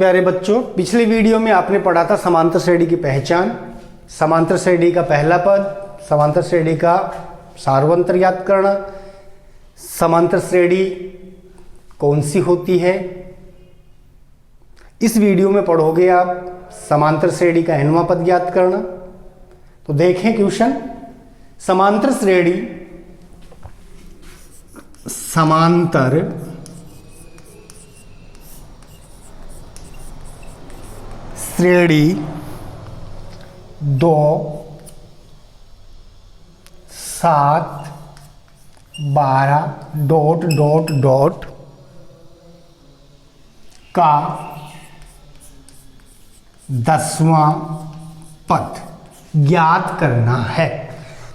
प्यारे बच्चों, पिछले वीडियो में आपने पढ़ा था समांतर श्रेणी की पहचान, समांतर श्रेणी का पहला पद, समांतर श्रेणी का सार्वंतर ज्ञात करना, समांतर श्रेणी कौन सी होती है। इस वीडियो में पढ़ोगे आप समांतर श्रेणी का nवां पद ज्ञात करना। तो देखें क्वेश्चन, समांतर श्रेणी दो 7 12 डॉट डॉट डॉट का 10वां पद ज्ञात करना है।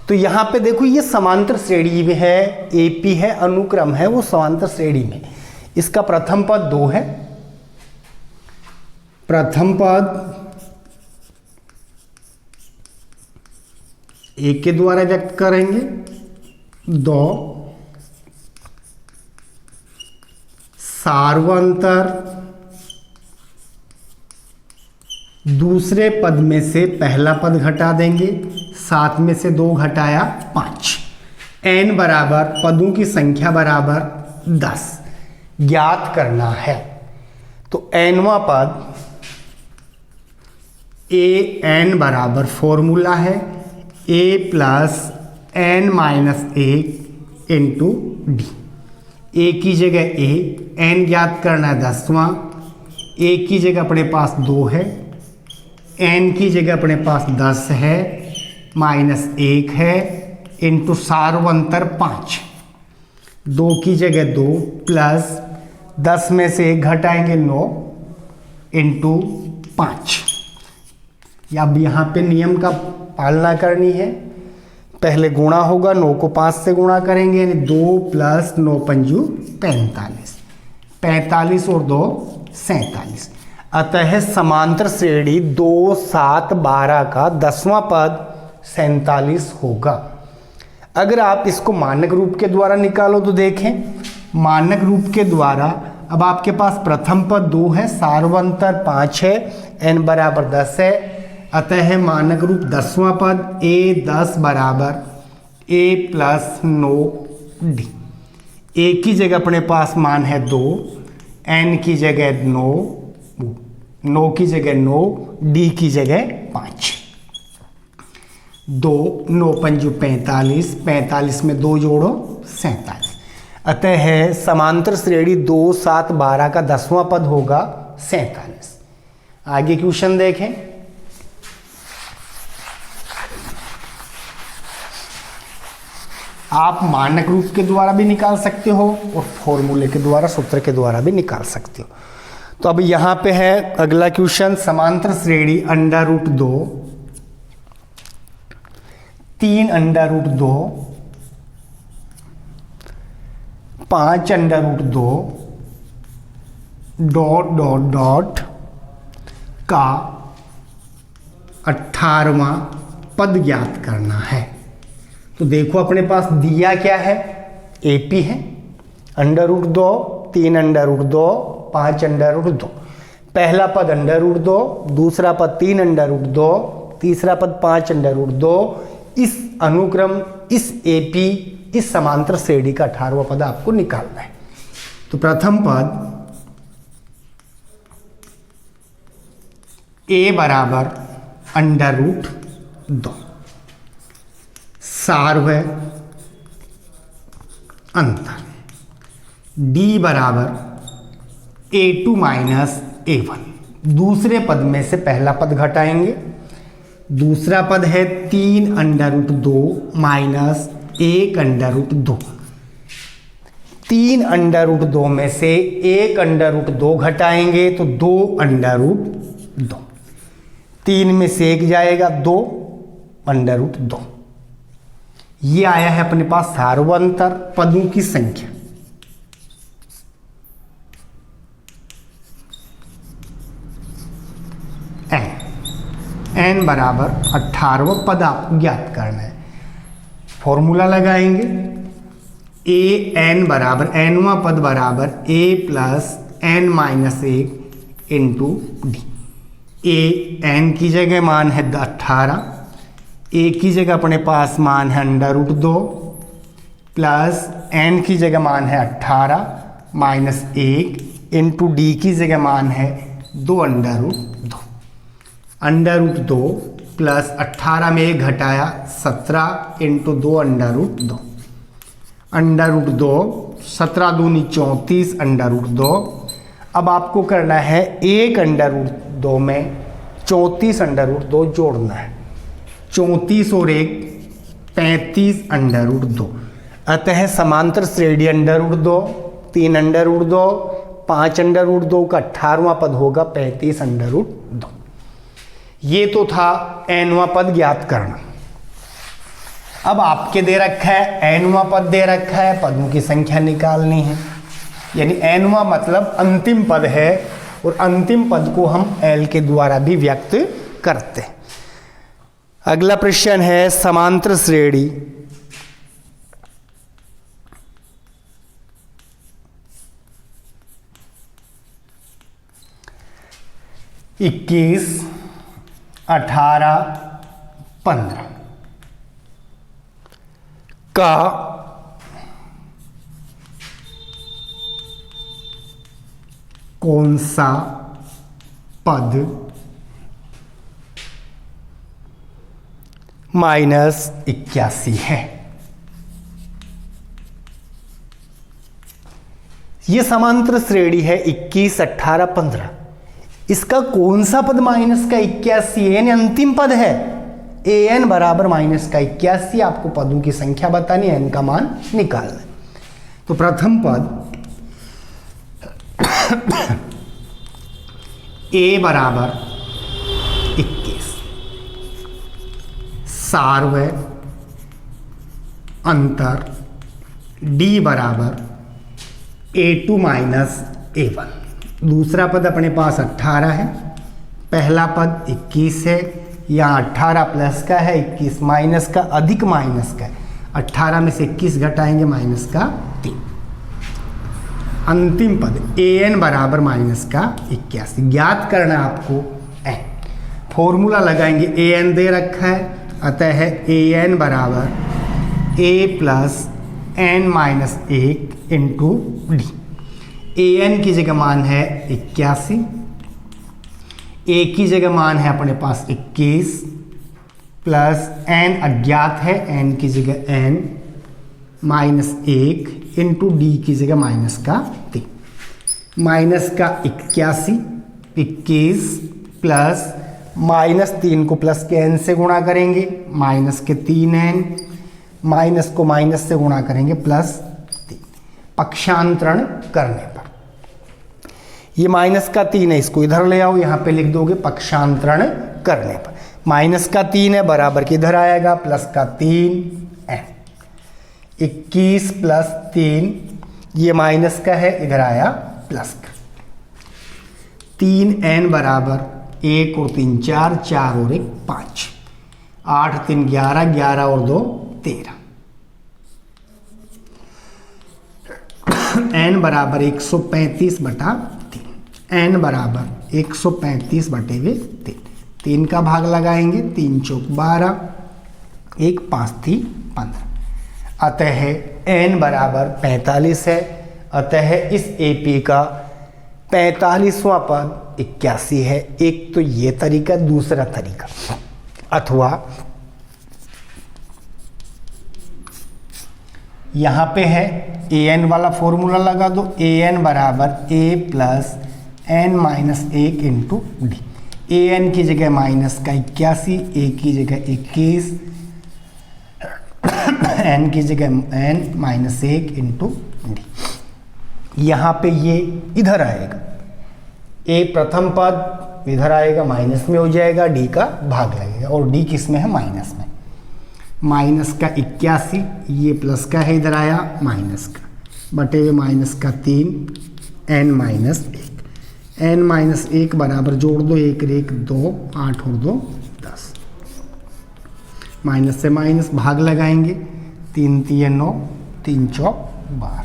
तो यहां पे देखो, ये समांतर श्रेणी में है, एपी है, अनुक्रम है, वो समांतर श्रेणी में। इसका प्रथम पद 2 है, प्रथम पद ए के द्वारा व्यक्त करेंगे 2 सार्वंतर दूसरे पद में से पहला पद घटा देंगे, 7 में से 2 घटाया 5, n बराबर पदों की संख्या बराबर 10 ज्ञात करना है। तो nवां पद ए एन बराबर फॉर्मूला है a plus n minus 1 into D. A की जगह a, n ज्ञात करना है 10वां, a की जगह अपने पास 2 है, n की जगह अपने पास 10 है, माइनस 1 है, इंटू सार्वंतर 5, 2 की जगह 2 प्लस 10 में से 1 घटाएंगे 9 इंटू 5। अब यहाँ पे नियम का पालना करनी है, पहले गुणा होगा, 9 को 5 से गुणा करेंगे, यानी 2 प्लस 9 पंजू 45, 45 और 2 47। अतः समांतर श्रेणी 2 7 12 का 10वां पद 47 होगा। अगर आप इसको मानक रूप के द्वारा निकालो तो देखें, मानक रूप के द्वारा अब आपके पास प्रथम पद 2 है, सार्वंतर 5 है, n बराबर 10 है, अतः मानक रूप 10वां पद a 10 बराबर a प्लस 9 d। a की जगह अपने पास मान है 2, n की जगह 9, 9 की जगह 9, d की जगह 5, 2 9 पंजू 45, 45 में 2 जोड़ो 47। अतः है समांतर श्रेणी 2 7 12 का 10वां पद होगा 47। आगे क्वेश्चन देखें, आप मानक रूप के द्वारा भी निकाल सकते हो और फॉर्मूले के द्वारा, सूत्र के द्वारा भी निकाल सकते हो। तो अब यहाँ पे है अगला क्वेश्चन, समांतर श्रेणी under root 2 3 under root 2 5 under root 2 dot dot dot का 18वां पद ज्ञात करना है। तो देखो अपने पास दिया क्या है, एपी है, under root 2 3 under root 2 5 under root 2, पहला पद अंडर रूट 2, दूसरा पद 3 अंडर रूट 2, तीसरा पद 5 अंडर रूट 2। इस अनुक्रम, इस एपी, इस समांतर श्रेणी का 18वां पद आपको निकालना है। तो प्रथम पद a बराबर अंडर रूट 2, सार्व अंतर, d बराबर a2 माइनस a1। दूसरे पद में से पहला पद घटाएंगे, दूसरा पद है 3 under root 2 minus 1 under root 2। 3 under root 2 में से 1 अंडर रूट 2 घटाएंगे तो 2 अंडर रूट 2, 3 में से 1 जाएगा 2 अंडर रूट 2। ये आया है अपने पास सार्वंतर पदों की संख्या। n बराबर 18वां पद आपको ज्ञात करना है। फॉर्मूला लगाएंगे, a n बराबर nवां पद बराबर a plus n minus 1 into D. A N की जगह मान है 18, ए की जगह अपने पास मान है √2 प्लस एन की जगह मान है 18 माइनस 1 इंटू डी की जगह मान है 2 √2। √2 प्लस 18 में 1 घटाया 17 इंटू 2 √2। √2 17 दूनी 34 √2। अब आपको करना है 1 √2 में 34 √2 जोड़ना है। 34 और 1 35 √2। अतः समांतर श्रेणी √2, 3 √2, 5 √2 का 18वां पद होगा 35 √2। ये तो था nवां पद ज्ञात करना। अब आपके दे रखा है nवां पद दे रखा है, पदों की संख्या निकालनी है। यानी nवां मतलब अंतिम पद है और अंतिम पद को हम l के द्वारा भी व्यक्त करते हैं। अगला प्रश्न है समांतर श्रेणी इक्कीस 18 15 का कौन सा पद -81 है। यह समांतर श्रेणी है 21 18 15। इसका कौन सा पद -81 यानी अंतिम पद है। an बराबर -81। आपको पदों की संख्या बतानी, n का मान निकालना। तो प्रथम पद a बराबर 21, सार्वय अंतर d बराबर a2 - a1। दूसरा पद अपने पास 18 है, पहला पद 21 है। यहाँ 18 प्लस का है, 21 माइनस का, अधिक माइनस का है। 18 में से 21 घटाएंगे माइनस का 3। अंतिम पद an बराबर -81 ज्ञात करना है आपको n। फॉर्मूला लगाएंगे, an दे रखा है, अतः है an बराबर a plus n minus 1 into D. an की जगह मान है 81, a की जगह मान है अपने पास 21 प्लस n अज्ञात है, n की जगह n माइनस 1 इंटू डी की जगह माइनस का 3। माइनस का 81, 21 प्लस -3 को प्लस के n से गुणा करेंगे, माइनस के 3n, माइनस को माइनस से गुणा करेंगे +3। पक्षांतरण करने पर ये माइनस का 3 है, इसको इधर ले आओ, यहाँ पे लिख दोगे पक्षांतरण करने पर। माइनस का 3 है बराबर के इधर आएगा प्लस का 3n। 21 प्लस 3 ये माइनस का है, इधर आया प्लस का। 3n बराबर 1 और 3 4, 4 और 1 5, 8 3 11, 11 और 2 13। n बराबर 135 बटा 3। n बराबर 135 बटे हुए 3। 3 का भाग लगाएंगे, 3 चौक 12, 1 5 3 15। अतः n बराबर 45 है। अतः इस AP का 45वां पद 81 है। एक तो ये तरीका, दूसरा तरीका, अथवा यहाँ पे है an वाला फॉर्मूला लगा दो। an बराबर a plus n minus 1 into D. an की जगह माइनस का 81, a की जगह 21, n की जगह n माइनस 1 इंटू डी। यहाँ पे ये इधर आएगा, a प्रथम पद इधर आएगा, माइनस में हो जाएगा, d का भाग लगेगा, और d किस में है, माइनस में। माइनस का 81, ये प्लस का है, इधर आया माइनस का, बटे हुए माइनस का 3, n माइनस 1। n माइनस 1 बराबर जोड़ दो, 1 1 2, 8 और 2 10। माइनस से माइनस भाग लगाएंगे, 3 3 9, 3 चौक 12।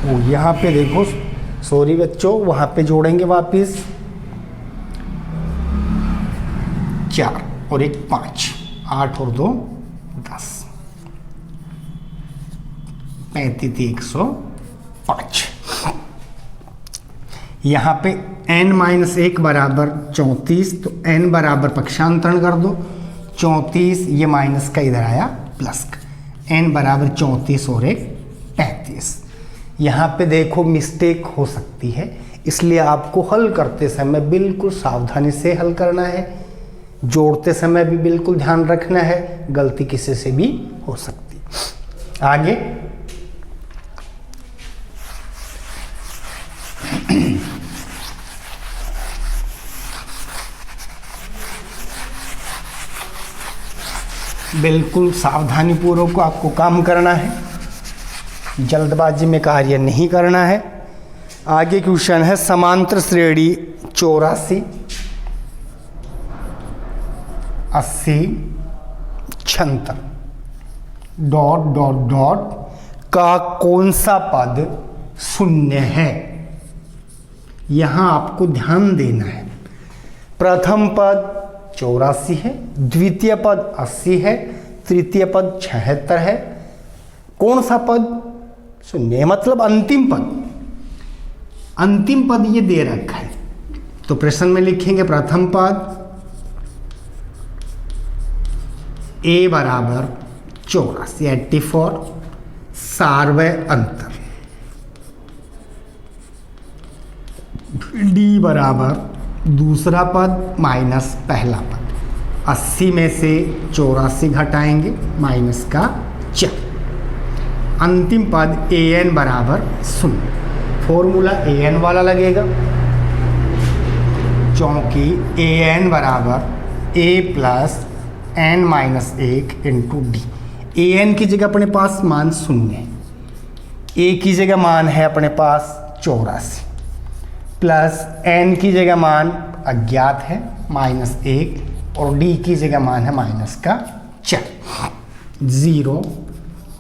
ओ यहाँ पे देखो, सॉरी बच्चों, वहाँ पे जोड़ेंगे वापिस 4 और 1 5, 8 और 2 10, 35 105। यहाँ पे n-1 बराबर 34, तो n बराबर पक्षांतरण कर दो 34, ये माइनस का इधर आया प्लस का, n बराबर 34 और 1 35। यहाँ पे देखो मिस्टेक हो सकती है, इसलिए आपको हल करते समय बिल्कुल सावधानी से हल करना है, जोड़ते समय भी बिल्कुल ध्यान रखना है, गलती किसी से भी हो सकती है। आगे बिल्कुल सावधानी पूर्वक आपको काम करना है, जल्दबाजी में कार्य नहीं करना है। आगे क्वेश्चन है समांतर श्रेणी 84, 80, 76 डॉट डॉट डॉट का कौन सा पद शून्य है। यहां आपको ध्यान देना है, प्रथम पद 84 है, द्वितीय पद 80 है, तृतीय पद 76 है, कौन सा पद शून्य है, मतलब अंतिम पद। अंतिम पद ये दे रखा है, तो प्रश्न में लिखेंगे प्रथम पद a बराबर 84 84, सार्वय अंतर, d बराबर दूसरा पद माइनस पहला पद, 80 में से 84 घटाएंगे माइनस का 4, अंतिम पद an बराबर 0। फॉर्मूला an वाला लगेगा, क्योंकि an बराबर a plus n-1 into D. an की जगह अपने पास मान 0 है, a की जगह मान है अपने पास 84, प्लस n की जगह मान अज्ञात है -1, और d की जगह मान है माइनस का 4। 0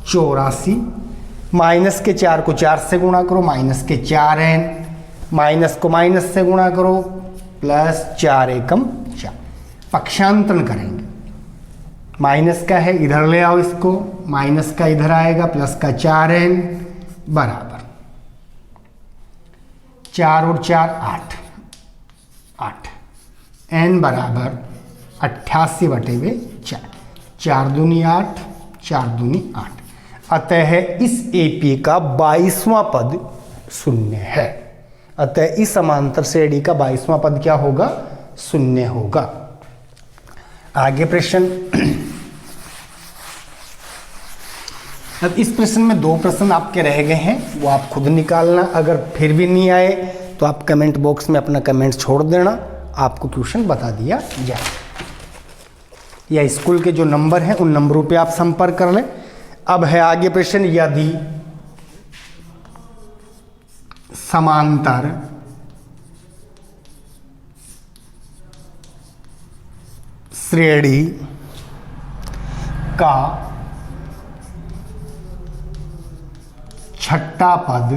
84, माइनस के 4 को 4 से गुणा करो, माइनस के 4n, माइनस को माइनस से गुणा करो, प्लस 4 एकम 4, पक्षांतरण करेंगे। माइनस का है इधर ले आओ इसको, माइनस का इधर आएगा, प्लस का 4n बराबर 4 और 4 8, 8 n बराबर 88/4, 4 दूनी 8, 4 दूनी 8। अतः इस AP का 22वां पद शून्य है। अतः इस समांतर श्रेणी का 22वां पद क्या होगा, शून्य होगा। आगे प्रश्न। अब इस प्रश्न में 2 प्रश्न आपके रह गए हैं, वो आप खुद निकालना। अगर फिर भी नहीं आए तो आप कमेंट बॉक्स में अपना कमेंट छोड़ देना, आपको क्वेश्चन बता दिया जाए, या स्कूल के जो नंबर हैं उन नंबरों पे आप संपर्क कर लें। अब है आगे प्रश्न, यदि समांतर श्रेणी का छठा पद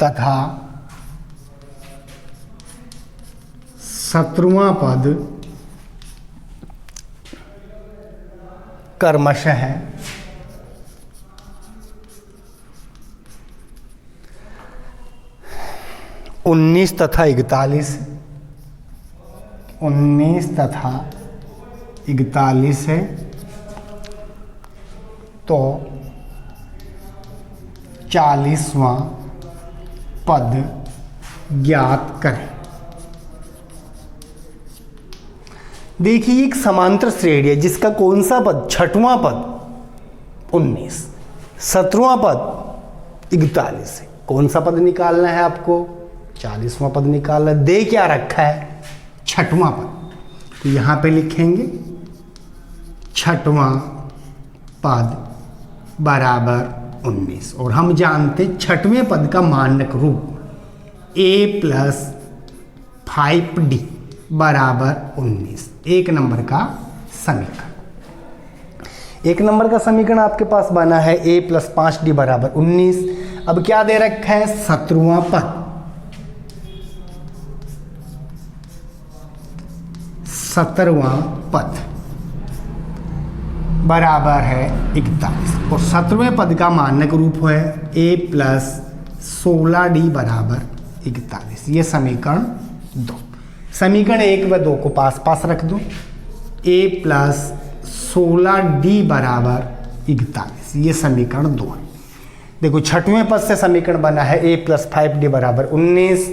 तथा 17वां पद क्रमशः 19 तथा 41, 19 तथा 41 है, तो 40वां पद ज्ञात करें। देखिए एक समांतर श्रेणी है जिसका कौन सा पद, छठवां पद 19, 17वां पद 41 है। कौन सा पद निकालना है आपको, 40वां पद निकालना है। दे क्या रखा है, छठवां पद, तो यहां पे लिखेंगे छठवां पद बराबर 19, और हम जानते छठवें पद का मानक रूप a प्लस 5d बराबर 19, 1 नंबर का समीकरण। 1 नंबर का समीकरण आपके पास बना है a + 5d बराबर 19। अब क्या दे रखा है 17वां पद, 17वां पद बराबर है 41 और 17वें पद का मानक रूप है a + 16d बराबर 41। ये समीकरण 2। समीकरण 1 व 2 को पास पास रख दो। a + 16d बराबर 41, ये समीकरण 2 है। देखो 6वें पद से समीकरण बना है a + 5d बराबर 19।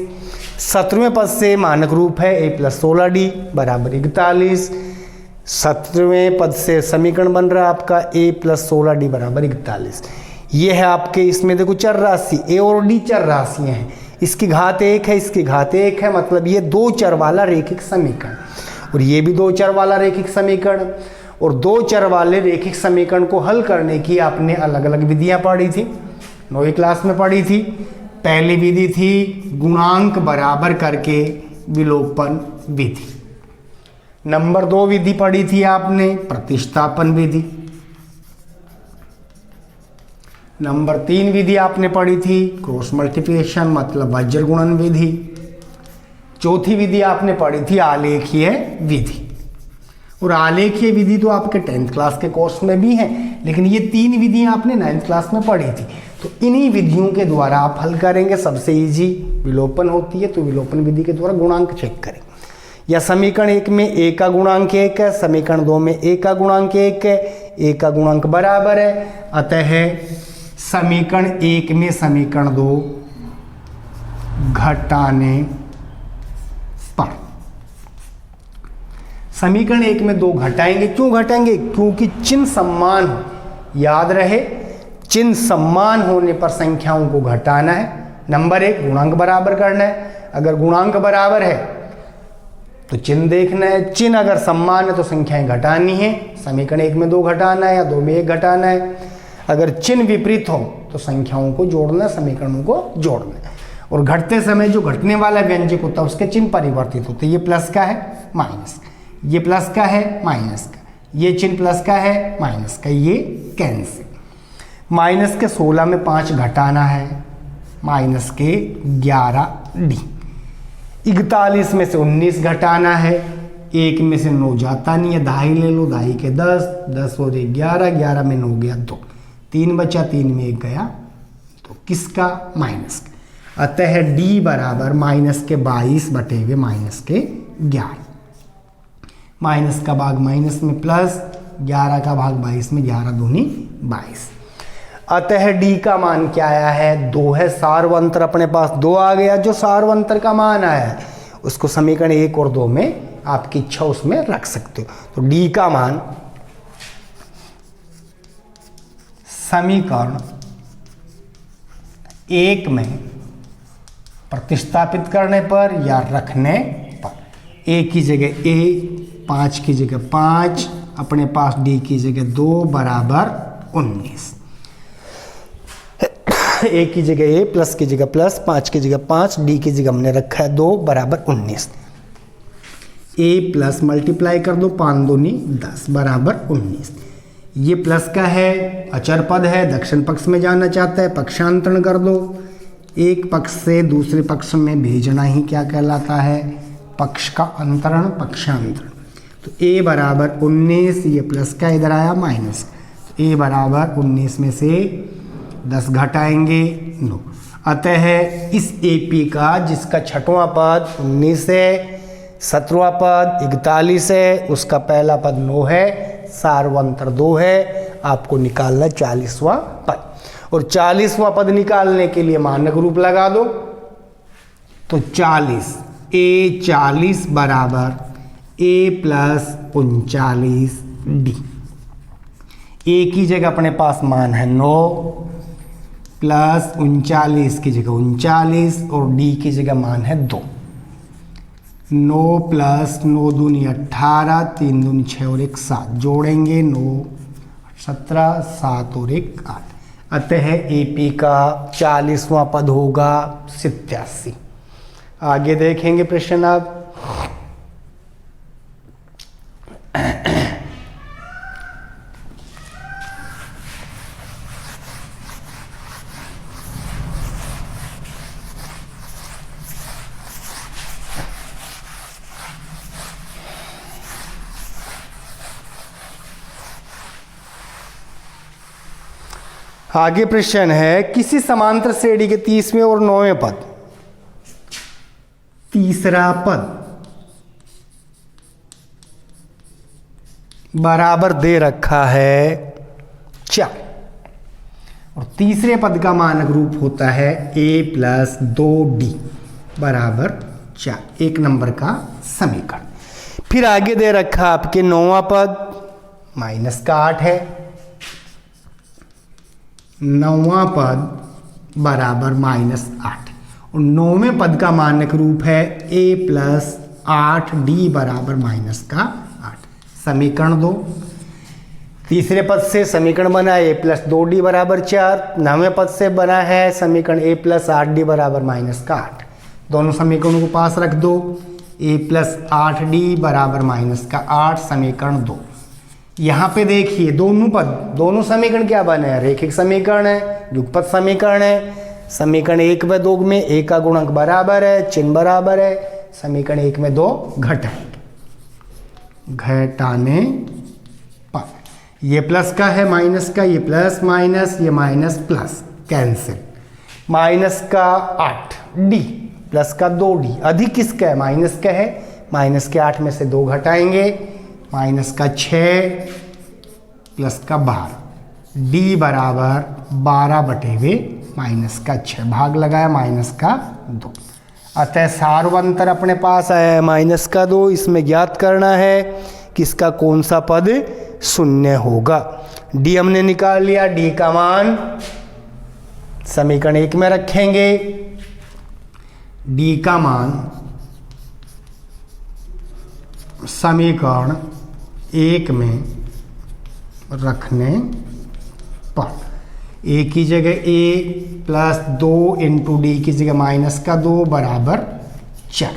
17वें पद से मानक रूप है a + 16d बराबर 41। 17वें पद से समीकरण बन रहा है आपका a + 16d बराबर 41। ये है आपके, इसमें देखो चर राशि a और d चर राशियाँ हैं। इसकी घात 1 है, इसकी घात 1 है, मतलब ये 2 चर वाला रैखिक समीकरण, और ये भी 2 चर वाला रैखिक समीकरण। और 2 चर वाले रैखिक समीकरण को हल करने की आपने अलग अलग विधियाँ पढ़ी थी, 9वीं क्लास में पढ़ी थी। पहली विधि थी गुणांक बराबर करके विलोपन विधि। नंबर 2 विधि पढ़ी थी आपने प्रतिस्थापन विधि। नंबर 3 विधि आपने पढ़ी थी क्रॉस मल्टीप्लिकेशन मतलब वज्र गुणन विधि। चौथी विधि आपने पढ़ी थी आलेखीय विधि। और आलेखीय विधि तो आपके 10th क्लास के कोर्स में भी है, लेकिन ये 3 विधियां आपने 9th क्लास में पढ़ी थी। तो इन्हीं विधियों के द्वारा आप हल करेंगे। सबसे इजी विलोपन होती है, तो विलोपन विधि के द्वारा गुणांक चेक करेंगे। या समीकरण 1 में a का गुणांक 1 है, समीकरण 2 में a का गुणांक 1 है, a का गुणांक बराबर है, अतः समीकरण 1 में समीकरण 2 घटाने पर, समीकरण 1 में 2 घटाएंगे। क्यों घटाएंगे? क्योंकि चिन्ह समान हो, याद रहे चिन्ह समान होने पर संख्याओं को घटाना है। नंबर 1 गुणांक बराबर करना है, अगर गुणांक बराबर है तो चिन्ह देखना है, चिन्ह अगर समान है तो संख्याएं घटानी है। समीकरण 1 में 2 घटाना है या 2 में 1 घटाना है। अगर चिन्ह विपरीत हो तो संख्याओं को जोड़ना है, समीकरणों को जोड़ना है। और घटते समय जो घटने वाला व्यंजक होता है उसके चिन्ह परिवर्तित होते हैं। ये प्लस का है माइनस का, ये प्लस का है माइनस का, ये चिन्ह प्लस का है माइनस का, ये कैंसिल। माइनस के 16 में 5 घटाना है, माइनस के 11d। 41 में से 19 घटाना है, 1 में से 9 जाता नहीं है, दाई ले लो, दाई के 10, 10 और 1 11, 11 में 9 गया 2, 3 बचा, 3 में 1 गया तो किसका? माइनस का। अतः d बराबर माइनस के 22 बटे हुए माइनस के 11। माइनस का भाग माइनस में प्लस, 11 का भाग 22 में, 11 दूनी 22। अतः d का मान क्या आया है? 2 है। सार्वंतर अपने पास 2 आ गया। जो सार्वंतर का मान आया है उसको समीकरण 1 और 2 में आपकी इच्छा उसमें रख सकते हो। तो d का मान समीकरण 1 में प्रतिस्थापित करने पर या रखने पर, a की जगह a, 5 की जगह 5, अपने पास d की जगह 2 बराबर 19। a की जगह a, प्लस की जगह प्लस, 5 की जगह 5, d की जगह हमने रखा है 2 बराबर 19। a प्लस मल्टीप्लाई कर दो, 5 दूनी 10 बराबर 19। ये प्लस का है, अचर पद है, दक्षिण पक्ष में जाना चाहता है, पक्षांतरण कर दो। एक पक्ष से दूसरे पक्ष में भेजना ही क्या कहलाता है? पक्ष का अंतरण, पक्षांतरण। तो a बराबर 19, ये प्लस का इधर आया माइनस, तो a बराबर 19 में से 10 घटाएंगे 9। अतः इस AP का जिसका 6वां पद 19 है, 17वां पद 41 है, उसका पहला पद 9 है, सार्वंतर 2 है, आपको निकालना 40वां पद। और 40वां पद निकालने के लिए मानक रूप लगा दो। तो 40 a 40 बराबर a प्लस 39d। a की जगह अपने पास मान है 9 प्लस 39 की जगह 39 और d की जगह मान है 2। 9 प्लस 9 दूनी 18, 3 दूनी 6 और 1 7, जोड़ेंगे 9 17, 7 और 1 8। अतः AP का 40वां पद होगा 87। आगे देखेंगे प्रश्न आप। आगे प्रश्न है किसी समांतर श्रेणी के 30वें और 9वें पद, तीसरा पद बराबर दे रखा है 4 और तीसरे पद का मानक रूप होता है a प्लस 2d बराबर 4, 1 नंबर का समीकरण। फिर आगे दे रखा आपके 9वां पद माइनस का 8 है, 9वां पद बराबर माइनस 8 और 9वें पद का मानक रूप है a प्लस 8d बराबर माइनस का 8। समीकरण 2, तीसरे पद से समीकरण बना a प्लस 2d बराबर 4, 9वें पद से बना है समीकरण a प्लस 8d बराबर माइनस का 8। दोनों समीकरणों को पास रख दो, a प्लस 8d बराबर माइनस का 8, समीकरण 2। यहाँ पे देखिए दोनों समीकरण क्या बने हैं, रेखिक समीकरण है, युगपत समीकरण है। समीकरण 1 व 2 में a का गुणक बराबर है, चिन्ह बराबर है, समीकरण 1 में 2 घटाने पर, ये प्लस का है माइनस का, ये प्लस माइनस, ये माइनस प्लस कैंसिल, माइनस का 8d प्लस का 2d, अधिक किसका है, माइनस का है, माइनस के 8 में से 2 घटाएंगे, माइनस का 6 प्लस का 12, d बराबर 12/, माइनस का 6, भाग लगाया माइनस का 2। अतः सार्वंतर अपने पास आया है माइनस का 2। इसमें ज्ञात करना है किसका कौन सा पद शून्य होगा। d हमने निकाल लिया, d का मान समीकरण 1 में रखेंगे, d का मान समीकरण 1 में रखने पर a की जगह a प्लस 2 इंटू डी की जगह माइनस का 2 बराबर 4,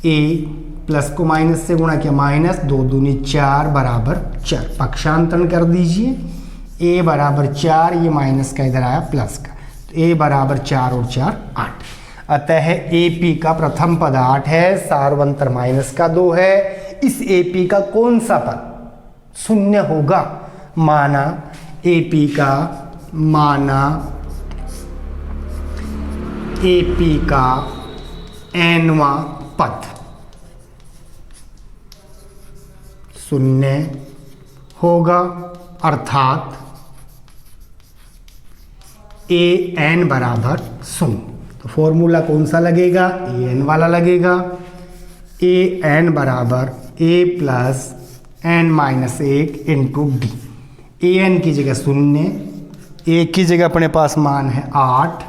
a प्लस को माइनस से गुणा किया, माइनस 2 दूनी 4 बराबर 4, पक्षांतरण कर दीजिए, a बराबर 4, ये माइनस का इधर आया प्लस का, तो a बराबर 4 और 4 8। अतः AP का प्रथम पद 8 है, सार्वंतर माइनस का 2 है। इस AP का कौन सा पद शून्य होगा, माना AP का nवां पद शून्य होगा, अर्थात an बराबर 0। तो फॉर्मूला कौन सा लगेगा, an वाला लगेगा। an बराबर a plus n minus 1 into D. an की जगह 0, a की जगह अपने पास मान है 8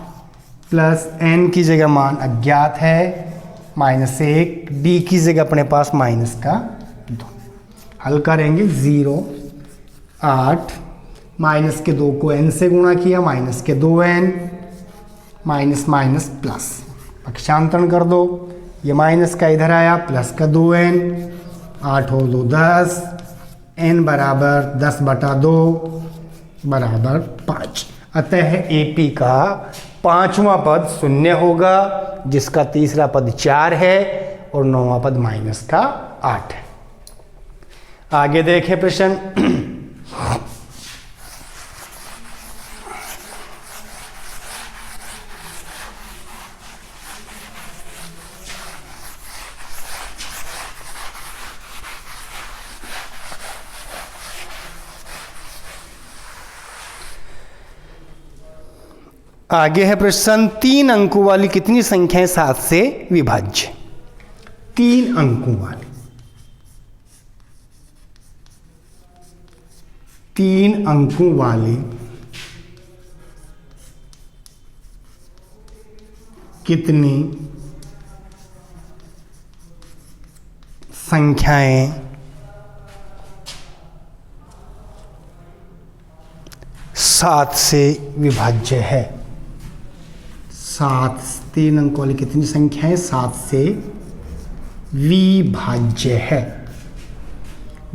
प्लस n की जगह मान अज्ञात है -1, d की जगह अपने पास माइनस का 2। हल करेंगे 0 8 माइनस के 2 को n से गुणा किया, माइनस के 2n माइनस माइनस प्लस, पक्षांतरण कर दो, ये माइनस का इधर आया प्लस का 2n, 8 और 2 10, n बराबर 10/2 बराबर 5। अतः AP का 5वां पद शून्य होगा, जिसका तीसरा पद 4 है और 9वां पद माइनस का 8 है। आगे देखें प्रश्न। आगे है प्रश्न, 3 अंकों वाली कितनी संख्याएं 7 से विभाज्य। 3 अंकों वाली, 3 अंकों वाली कितनी संख्याएं 7 से विभाज्य है। 3 अंकों वाली कितनी संख्याएं 7 से विभाज्य है।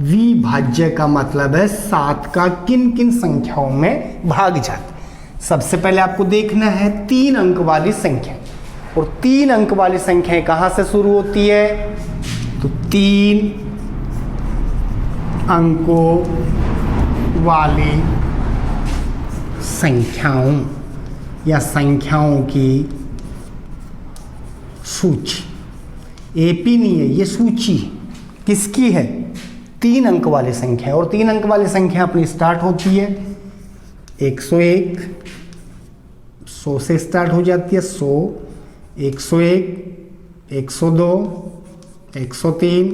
विभाज्य का मतलब है 7 का किन किन संख्याओं में भाग जाता। सबसे पहले आपको देखना है 3 अंक वाली संख्या, और 3 अंक वाली संख्याएं कहां से शुरू होती है, तो 3 अंकों वाली संख्याओं या संख्याओं की सूची। एपी नहीं है, ये सूची किसकी है? 3 अंक वाली संख्या। और 3 अंक वाली संख्या अपनी स्टार्ट होती है 101, 100 से स्टार्ट हो जाती है। 100, 101, 102, 103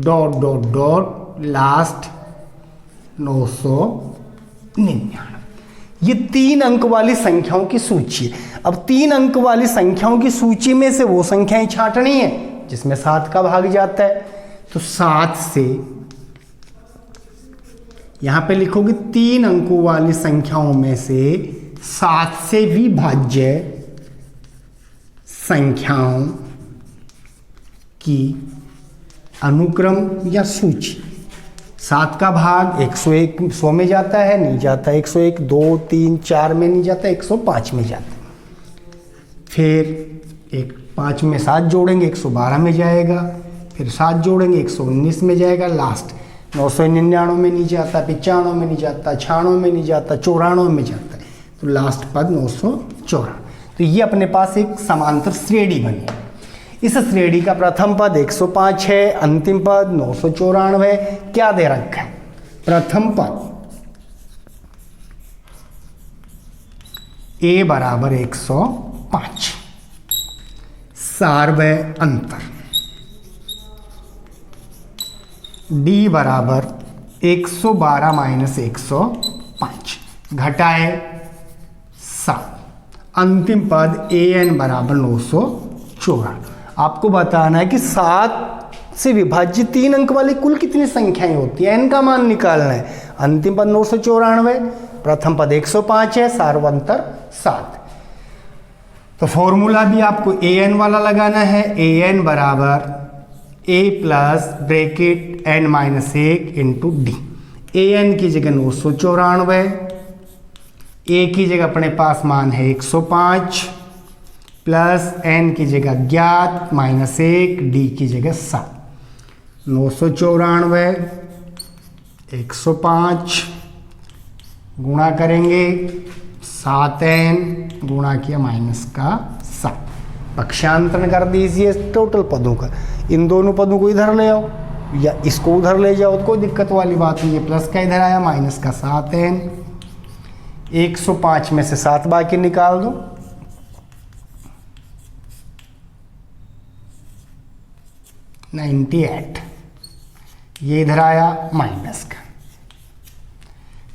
डॉट डॉट डॉट लास्ट 999। ये 3 अंक वाली संख्याओं की सूची है। अब 3 अंक वाली संख्याओं की सूची में से वो संख्याएं छांटनी है जिसमें 7 का भाग जाता है। तो 7 से यहां पे लिखोगे 3 अंकों वाली संख्याओं में से 7 से विभाज्य संख्याओं की अनुक्रम या सूची। 7 का भाग 101 100 में जाता है, नहीं जाता। 101 2 3 4 में नहीं जाता, 105 में जाता है। फिर 5 में 7 जोड़ेंगे 112 में जाएगा। फिर 7 जोड़ेंगे 119 में जाएगा। लास्ट 999 में नहीं जाता, 95 में नहीं जाता, 96 में नहीं जाता, 94 में जाता है। तो लास्ट पद 994। तो ये अपने पास एक समांतर श्रेणी बनी। इस श्रेणी का प्रथम पद 105 है, अंतिम पद 994। क्या दे रखा है? प्रथम पद a बराबर 105, सार्वय अंतर d बराबर 112 माइनस 105, घटाए 7। अंतिम पद an बराबर 994। आपको बताना है कि 7 से विभाजित 3 अंक वाली कुल कितनी संख्याएं होती है, n का मान निकालना है। अंतिम पद 994, प्रथम पद 105 है, सार्वंतर 7। तो फॉर्मूला भी आपको an वाला लगाना है। an बराबर a plus bracket n minus 1 into D. an की जगह 994, a की जगह अपने पास मान है 105 प्लस n की जगह ज्ञात माइनस 1, d की जगह 7। 994 105 गुणा करेंगे 7n गुणा किया माइनस का 7। पक्षांतरण कर दीजिए टोटल पदों का। इन दोनों पदों को इधर ले आओ या इसको उधर ले जाओ तो कोई दिक्कत वाली बात नहीं है। प्लस का इधर आया, माइनस का 7n। 105 में से 7 बाकी निकाल दो। 98। ये इधर आया माइनस का,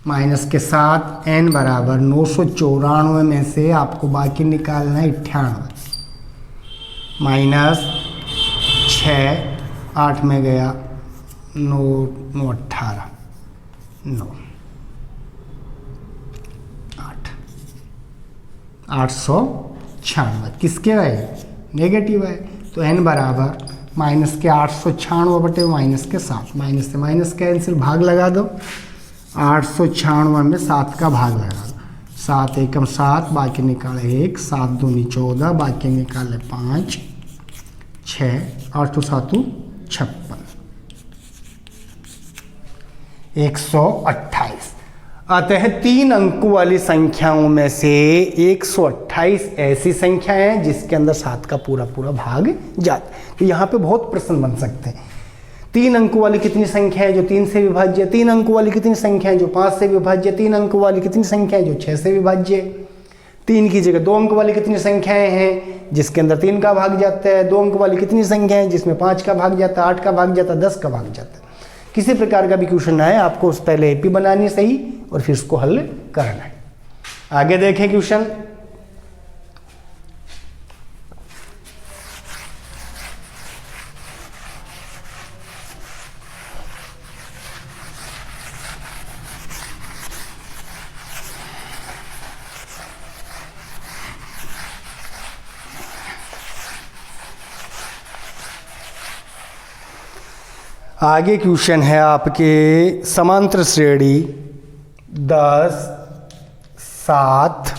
माइनस के 7 n बराबर 994 में से आपको बाकी निकालना है 98 माइनस 6, 8 में गया 9 9 18 9 8 896 किसके है? नेगेटिव है। तो n बराबर माइनस के 896 बटे माइनस के 7, माइनस से माइनस का आंसर भाग लगा दो। 896 में 7 का भाग लगा दो। 7 एकम 7, बाकी निकाले 1, 7 दूनी 14, बाकी निकाले 5, 6, 8 7 56, 128। अतः 3 अंकों वाली संख्याओं में से 128 ऐसी संख्या है जिसके अंदर 7 का पूरा पूरा भाग जाता है। तो यहाँ पे बहुत प्रश्न बन सकते हैं। 3 अंकों वाली कितनी संख्या है जो 3 से विभाज्य? 3 अंकों वाली कितनी संख्या है जो 5 से विभाज्य? 3 अंकों वाली कितनी संख्या है जो 6 से विभाज्य? 3 की जगह 2 अंक वाली कितनी संख्याएं हैं जिसके अंदर 3 का भाग जाता है? 2 अंक वाली कितनी संख्या है जिसमें 5 का भाग जाता है, 8 का भाग जाता है, 10 का भाग जाता है? किसी प्रकार का भी क्वेश्चन आए आपको उस पहले एपी बनानी सही और फिर उसको हल करना है। आगे देखें क्वेश्चन। आगे क्वेश्चन है आपके समांतर श्रेणी 10 7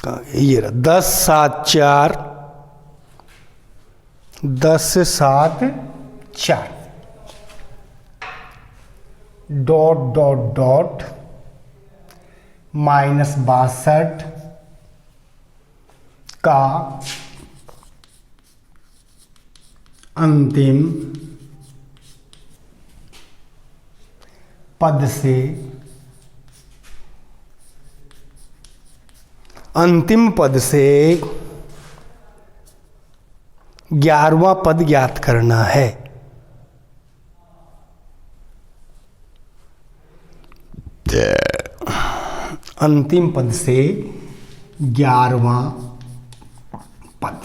ये रहा 10 7 4, 10 7 4, डॉट डॉट डॉट -62 का अंतिम पद से अंतिम पद से 11वां पद ज्ञात करना है। अंतिम पद से 11वां पद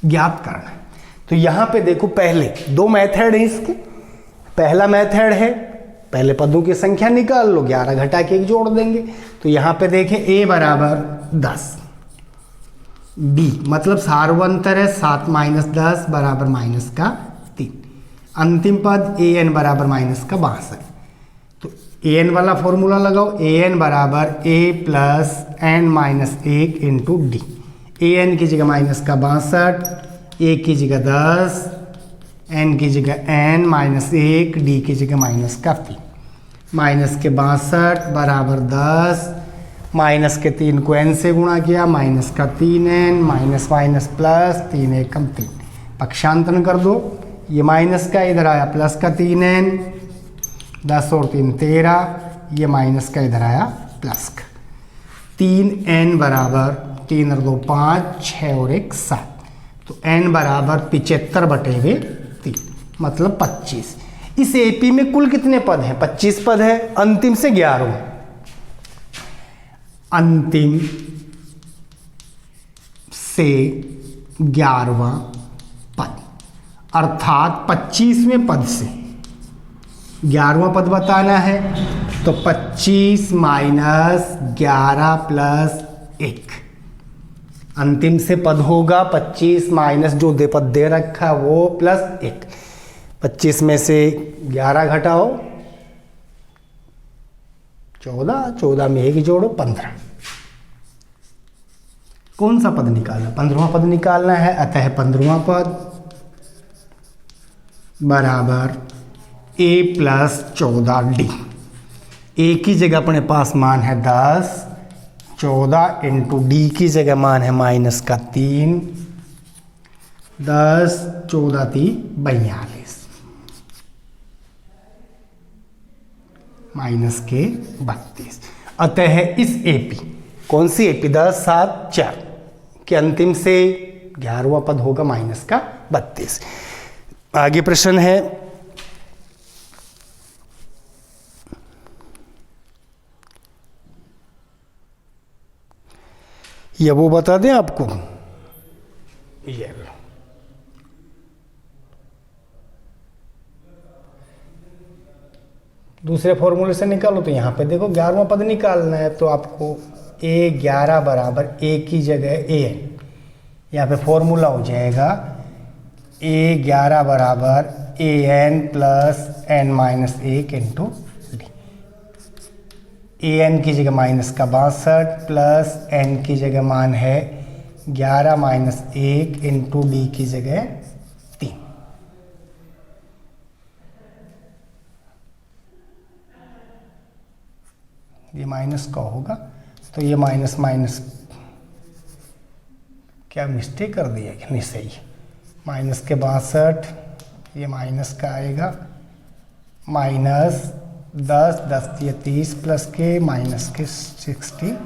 ज्ञात करना है। तो यहां पे देखो पहले दो मेथड है इसके। पहला मेथड है पहले पदों की संख्या निकाल लो, 11 घटा के 1 जोड़ देंगे। तो यहां पे देखें a बराबर 10, b मतलब सार्वंतर है 7 - 10 बराबर -3। अंतिम पद an बराबर -62। तो an वाला फॉर्मूला लगाओ, an बराबर a plus n - 1 into D. an की जगह -62, a की जगह 10, n की जगह n -1, d की जगह -3। माइनस के 62 बराबर 10, माइनस के 3 को n से गुणा किया, माइनस का 3n, माइनस माइनस प्लस, 3 एकम 3। पक्षांतरण कर दो, ये माइनस का इधर आया प्लस का 3n, 10 और 3 13, ये माइनस का इधर आया प्लस का 3n बराबर 3 और 2 5, 6 और 1 7। तो n बराबर 75/3 मतलब 25। इस एपी में कुल कितने पद हैं? 25 पद है। अंतिम से 11वां, अंतिम से 11वां पद अर्थात 25वें पद से 11वां पद बताना है। तो 25 माइनस 11 प्लस 1 अंतिम से पद होगा। 25 माइनस जो पद दे रखा है वो प्लस 1। 25 में से 11 घटाओ 14, 14 में 1 जोड़ो 15। कौन सा पद निकालना? 15वां पद निकालना है। अतः 15वां पद बराबर a प्लस 14d। a की जगह अपने पास मान है 10, 14 इंटू डी की जगह मान है -3, 10 14 3 42 माइनस के 32। अतः इस एपी, कौन सी एपी? 10 7 4 के अंतिम से 11वां पद होगा -32। आगे प्रश्न है या वो बता दें आपको? ये दूसरे फॉर्मूले से निकालो। तो यहाँ पे देखो 11वां पद निकालना है तो आपको a11 बराबर a की जगह an, यहाँ पे फॉर्मूला हो जाएगा a11 बराबर an plus n-1 into D. an की जगह -62 प्लस n की जगह मान है 11 - 1 इंटू डी की जगह 3। ये माइनस का होगा तो ये माइनस माइनस क्या मिस्टेक कर दिया कि नहीं? सही है। माइनस के 62, ये माइनस का आएगा -10, 10 ये 30 प्लस के माइनस के 63।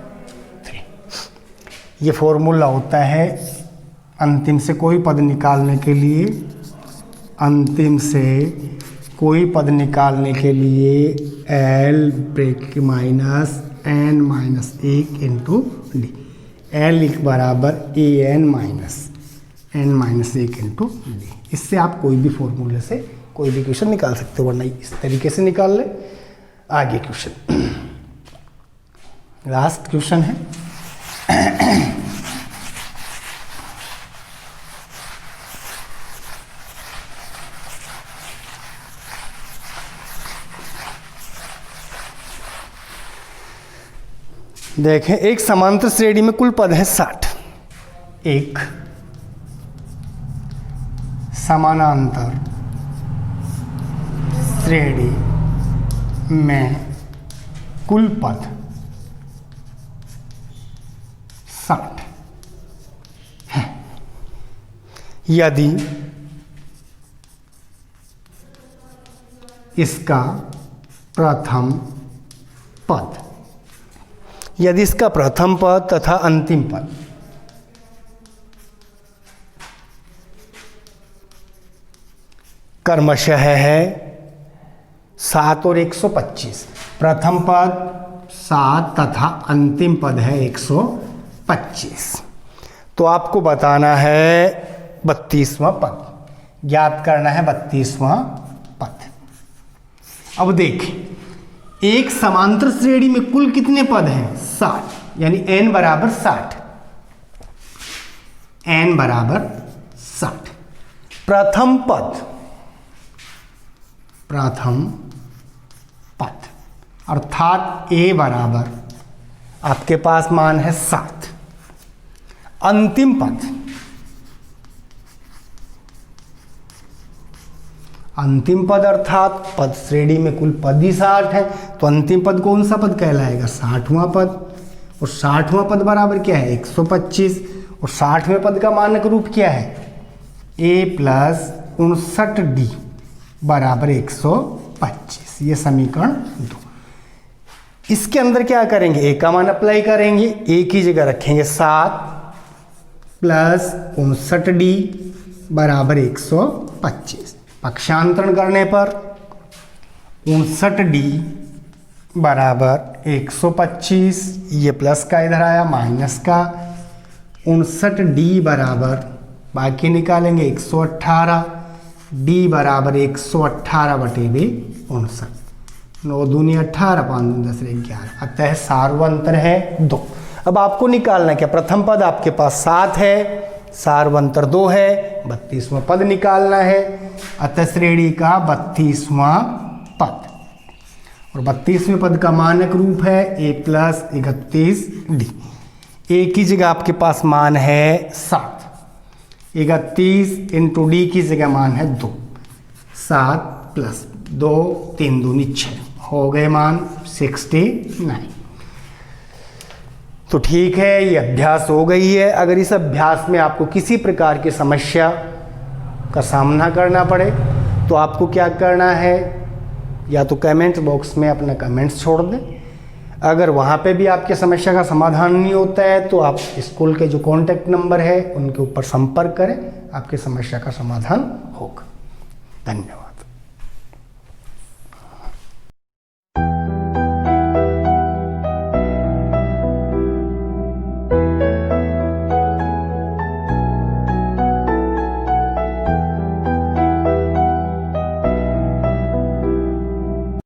ये फॉर्मूला होता है अंतिम से कोई पद निकालने के लिए। अंतिम से कोई पद निकालने के लिए L break -n-1 into D. L बराबर an-n-1 इंटू डी। इससे आप कोई भी फॉर्मूले से कोई भी क्वेश्चन निकाल सकते हो, वरना इस तरीके से निकाल ले। आगे क्वेश्चन, लास्ट क्वेश्चन है। देखें एक समांतर श्रेणी में कुल पद है 60। एक समानांतर श्रेणी में कुल पद 60 है। यदि इसका प्रथम पद तथा अंतिम पद क्रमशः है 7 और 125। प्रथम पद 7 तथा अंतिम पद है 125। तो आपको बताना है 32वां पद, ज्ञात करना है 32वां पद। अब देखें एक समांतर श्रेणी में कुल कितने पद हैं? 60, यानी n बराबर 60। n बराबर 60। प्रथम पद अर्थात a बराबर आपके पास मान है 7। अंतिम पद अर्थात पद श्रेणी में कुल पद ही 60 है, तो अंतिम पद कौन सा पद कहलाएगा? 60वां पद। और 60वां पद बराबर क्या है? 125। और 60वें पद का मानक रूप क्या है? a प्लस 59d बराबर 125। ये समीकरण 2। इसके अंदर क्या करेंगे? a का मान अप्लाई करेंगे, a की जगह रखेंगे 7 प्लस 59d बराबर 125। पक्षांतरण करने पर 59d बराबर 125, ये प्लस का इधर आया माइनस का। 59d बराबर बाकी निकालेंगे 118, d बराबर 118 बटे 59। 9 दूनी 18, 5 दूनी 10 11। अतः सार्वंतर है 2। अब आपको निकालना क्या? प्रथम पद आपके पास 7 है, सार्वंतर 2 है, 32वां पद निकालना है। अतः श्रेणी का 32वां पद, और 32वें पद का मानक रूप है a प्लस 31d। a की जगह आपके पास मान है 7, 31 इंटू d की जगह मान है 2। 7 प्लस 2 3 दूनी 6, हो गए मान 69। तो ठीक है, ये अभ्यास हो गई है। अगर इस अभ्यास में आपको किसी प्रकार की समस्या का सामना करना पड़े तो आपको क्या करना है? या तो कमेंट बॉक्स में अपना कमेंट्स छोड़ दें। अगर वहाँ पे भी आपके समस्या का समाधान नहीं होता है तो आप स्कूल के जो कॉन्टैक्ट नंबर है उनके ऊपर संपर्क करें, आपकी समस्या का समाधान होगा। धन्यवाद।